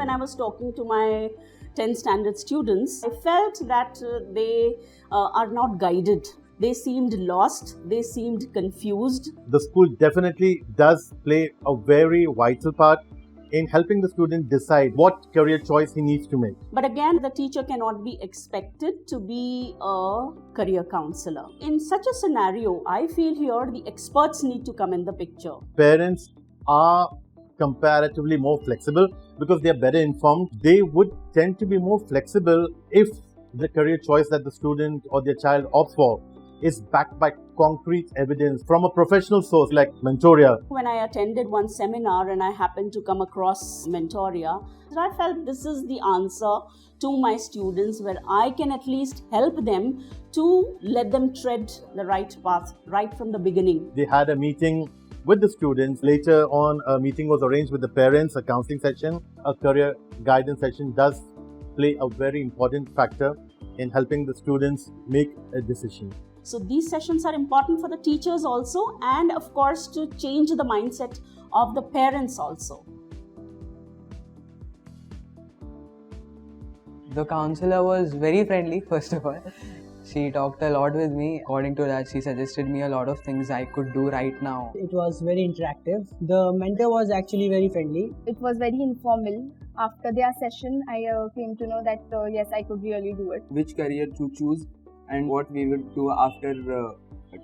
when I was talking to my 10th standard students, I felt that they are not guided. They seemed lost, they seemed confused. The school definitely does play a very vital part in helping the student decide what career choice he needs to make. But again, the teacher cannot be expected to be a career counselor. In such a scenario, I feel here the experts need to come in the picture. Parents are comparatively more flexible because they are better informed. They would tend to be more flexible if the career choice that the student or their child opts for is backed by concrete evidence from a professional source like Mentoria. When I attended one seminar and I happened to come across Mentoria, I felt this is the answer to my students, where I can at least help them to let them tread the right path right from the beginning. They had a meeting with the students. Later on, a meeting was arranged with the parents, a counseling session. A career guidance session does play a very important factor in helping the students make a decision. So these sessions are important for the teachers also, and of course to change the mindset of the parents also. The counselor was very friendly, first of all. She talked a lot with me. According to that, she suggested me a lot of things I could do right now. It was very interactive. The mentor was actually very friendly. It was very informal. After their session, I came to know that yes, I could really do it. Which career to choose and what we would do after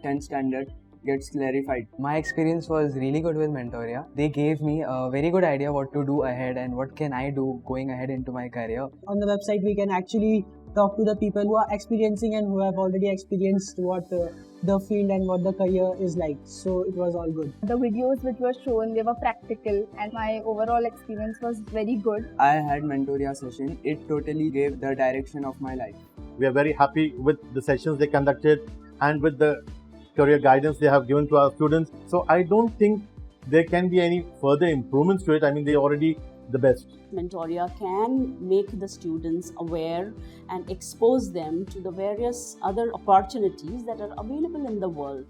10th standard gets clarified. My experience was really good with Mentoria. They gave me a very good idea what to do ahead and what can I do going ahead into my career. On the website, we can actually talk to the people who are experiencing and who have already experienced what the field and what the career is like. So it was all good. The videos which were shown, they were practical, and my overall experience was very good. I had Mentoria session. It totally gave the direction of my life. We are very happy with the sessions they conducted and with the career guidance they have given to our students. So I don't think there can be any further improvements to it. I mean, they're already the best. Mentoria can make the students aware and expose them to the various other opportunities that are available in the world.